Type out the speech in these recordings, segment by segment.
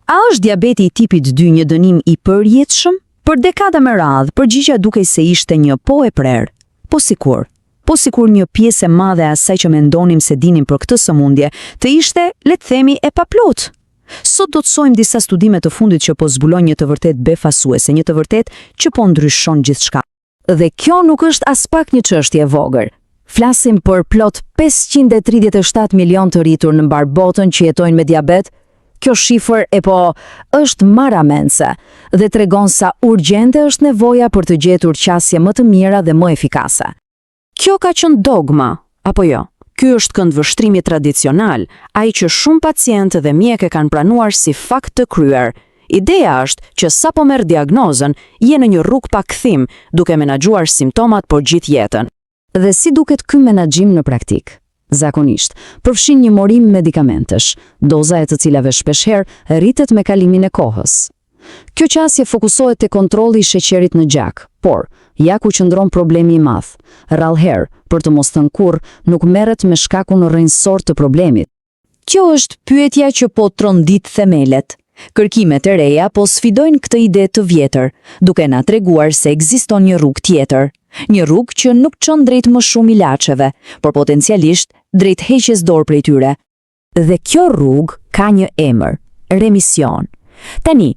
A është diabeti i tipit 2 një dënim i përjetshëm? Për dekada me radhë, përgjigja dukej se ishte një po e prerë. Po sikur një pjesë e madhe e asaj që mendonim se dinim për këtë sëmundje, të ishte, le të themi, e paplot. Sot do të shohim disa studime të fundit që po zbulojnë një të vërtet befasuese, një të vërtet që po ndryshon gjithçka. Dhe kjo nuk është as pak një çështje e vogël. Flasim për plot 537 milion të rritur në mbar botën që jetojnë me diabet. Kjo shifër është marramense dhe tregon sa urgjente është nevoja për të gjetur qasje më të mira dhe më efikase. Kjo ka qenë dogma, apo jo? Ky është këndvështrimi tradicional, ai që shumë pacientë dhe mjekë kanë pranuar si fakt të kryer. Ideja është që sa po merr diagnozën, je në një rrugë pa kthim, duke menaxhuar simptomat për gjithë jetën. Dhe si duket ky menaxhim në praktik? Zakonisht, përfshin një morim medikamentesh, doza e të cilave shpeshherë rritet me kalimin e kohës. Kjo qasje fokusohet te kontrolli i sheqerit në gjak, por ja ku qëndron problemi i madh. Rrallëherë, për të mos thënë kurrë, nuk merret me shkakun rrënjësor të problemit. Kjo është pyetja që po trondit themelet. Kërkimet e reja po sfidojnë këtë ide të vjetër, duke na treguar se ekziston një rrugë tjetër. Një rrugë që nuk çon drejt më shumë ilaçeve, por potencialisht drejt heqjes dorë prej tyre. Dhe kjo rrugë ka një emër: remision. Tani,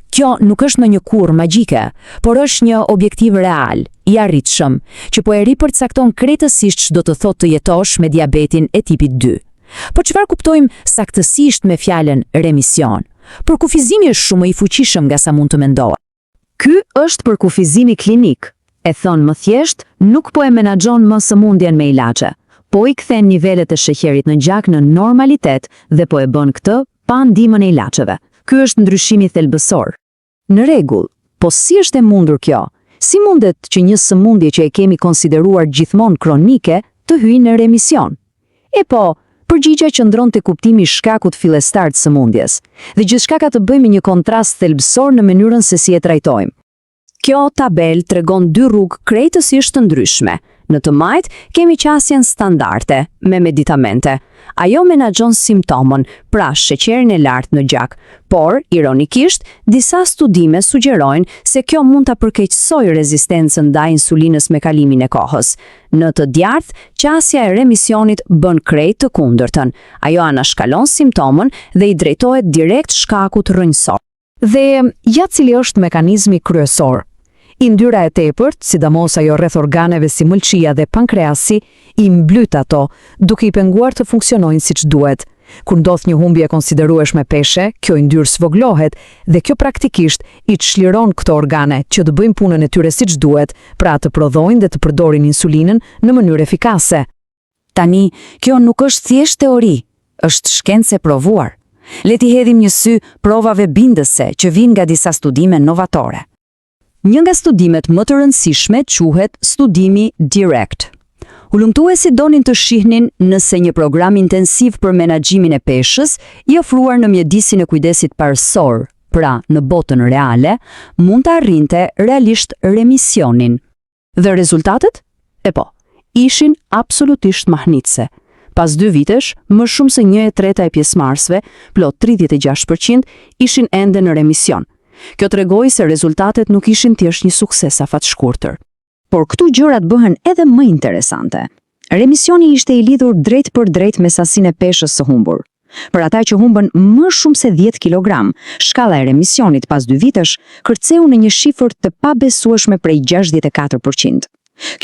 kjo nuk është në një kurrë magjike, por është një objektiv real, i arritshëm, që po e ripërcakton krejtësisht ç'do të thotë të jetosh me diabetin e tipit 2. Po çfarë kuptojmë saktësisht me fjalën remision? Përkufizimi është shumë i fuqishëm nga sa mund të mendohet. Ky është përkufizimi klinik. E thonë më thjesht, nuk po e menaxhon më sëmundjen me ilaçe, po i kthen nivelet e sheqerit në gjak në normalitet dhe po e bën këtë pa ndihmën e ilaçeve. Ky është ndryshimi thelbësor. Në rregull, po si është e mundur kjo? Si mundet që një sëmundje që e kemi konsideruar gjithmonë kronike të hyjë në remision? Përgjigja qëndron te kuptimi i shkakut fillestar të sëmundjes, dhe gjithçka ka të bëjë me një kontrast thelbësor në mënyrën se si e trajtojmë. Kjo tabel tregon dy rrugë krejtësisht të ndryshme. Në të majtë kemi qasjen standarde me medikamente. Ajo menaxhon simptomën, pra sheqerin e lartë në gjak, por, ironikisht, disa studime sugjerojnë se kjo mund ta përkeqësojë rezistencën ndaj insulinës me kalimin e kohës. Në të djathtë, qasja e remisionit bën krejt të kundërtën. Ajo anashkalon simptomën dhe i drejtohet direkt shkakut rrënjësor. Dhe ja cili është mekanizmi kryesor? Yndyrja e tepërt, sidomos ajo rreth organeve si mëlçia dhe pankreasi, i mblyt ato, duke i penguar të funksionojnë siç duhet. Kur ndodh një humbje e konsiderueshme peshe, kjo yndyrë zvoglohet dhe kjo praktikisht i çliron këto organe që të bëjnë punën e tyre siç duhet, pra të prodhojnë dhe të përdorin insulinën në mënyrë efikase. Tani, kjo nuk është thjesht teori, është shkencë e provuar. Le t'i hedhim një sy provave bindëse që vijnë nga disa studime novatore. Një nga studimet më të rëndësishme quhet studimi DIRECT. Ulëmtuesit donin të shihnin nëse një program intensiv për menaxhimin e peshës i ofruar në mjedisin e kujdesit parësor, pra në botën reale, mund të arrinte realisht remisionin. Dhe rezultatet? Ishin absolutisht mahnitse. Pas 2 vitesh, më shumë se 1/3 e pjesëmarrësve, plot 36%, ishin ende në remision. Kjo tregoi se rezultatet nuk ishin thjesht një sukses afatshkurtër. Por këtu gjërat bëhen edhe më interesante. Remisioni ishte i lidhur drejt për drejt me sasinë e peshës së humbur. Për ata që humbën më shumë se 10 kg, shkalla e remisionit pas 2 vitesh kërceu në një shifër të pabesueshme prej 64%.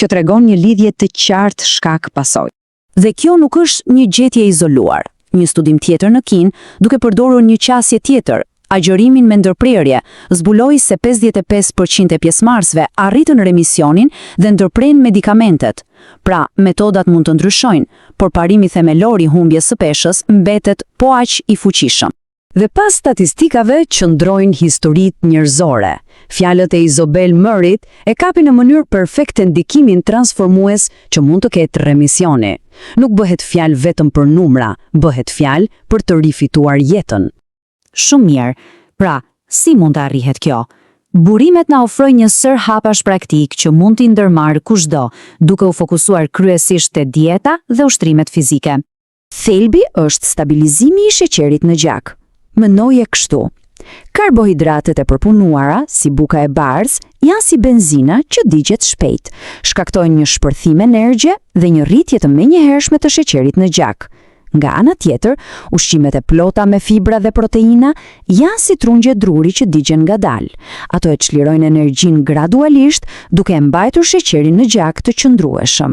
Kjo tregon një lidhje të qartë shkak-pasojë. Dhe kjo nuk është një gjetje izoluar. Një studim tjetër në Kinë, duke përdorur një qasje tjetër, agjërimin me ndërprerje, zbuloi se 55% e pjesëmarrësve arritën remisionin dhe ndërprenë medikamentet. Pra, metodat mund të ndryshojnë, por parimi themelor i humbjes së peshës mbetet po aq i fuqishëm. Dhe pas statistikave qëndrojnë historitë njerëzore. Fjalët e Isobel Murrayt e kapin në mënyrë perfekte ndikimin transformues që mund të ketë remisioni. Nuk bëhet fjalë vetëm për numra, bëhet fjalë për të rifituar jetën. Shumë mirë, pra, si mund të arrihet kjo? Burimet na ofrojnë një sër hapash praktik që mund t'i ndërmarrë kushdo, duke u fokusuar kryesisht te dieta dhe ushtrimet fizike. Thelbi është stabilizimi i sheqerit në gjak. Mendoje kështu. Karbohidratet e përpunuara, si buka e bardhë, janë si benzina që digjet shpejt, shkaktojnë një shpërthim energje dhe një rritje të menjëhershme të sheqerit në gjak. Nga ana tjetër, ushqimet e plota me fibra dhe proteina janë si trungje druri që digjen ngadalë. Ato e çlirojnë energjinë gradualisht, duke e mbajtur sheqerin në gjak të qëndrueshëm.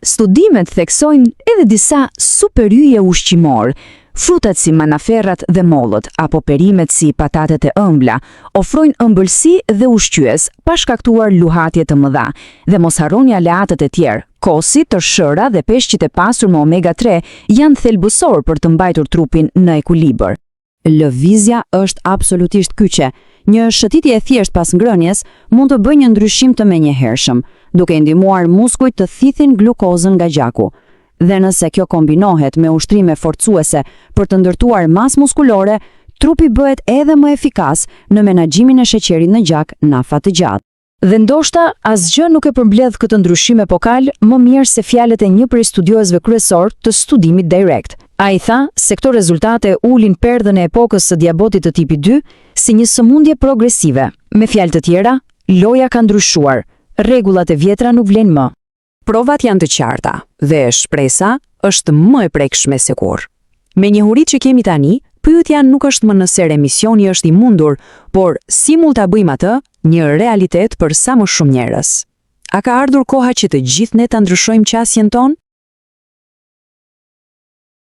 Studimet theksojnë edhe disa superyje ushqimor. Frutat si manaferrat dhe mollët, apo perimet si patatet e ëmbla, ofrojnë ëmbëlsi dhe ushqyes, pa shkaktuar luhatje të mëdha, dhe mos harroni aleatët e tjerë. Kosi, tërshëra dhe peshqit e pasur me omega-3 janë thelbësor për të mbajtur trupin në ekuilibër. Lëvizja është absolutisht kyçe. Një shëtitje e thjesht pas ngrënjes mund të bëjë një ndryshim të menjëhershëm, duke ndihmuar muskujt të thithin glukozën nga gjaku. Dhe nëse kjo kombinohet me ushtrime forcuese për të ndërtuar masë muskulore, trupi bëhet edhe më efikas në menaxhimin e sheqerit në gjak nafa të gjatë. Dhe ndoshta asgjë nuk e përmbledh këtë ndryshim epokal më mirë se fjalët e një prej studiuesve kryesor të studimit Direct. Ai tha se këto rezultate ulin perdhën e epokës së diabetit të tipi 2 si një sëmundje progresive. Me fjalë të tjera, loja ka ndryshuar, rregullat e vjetra nuk vlen më. Provat janë të qarta dhe shpresa është më e prekshme se kurrë. Me njohuritë që kemi tani, pyetja nuk është më nëse remisioni është i mundur, por si mund ta bëjmë atë një realitet për sa më shumë njerëz. A ka ardhur koha që të gjithë ne ta ndryshojmë qasjen tonë?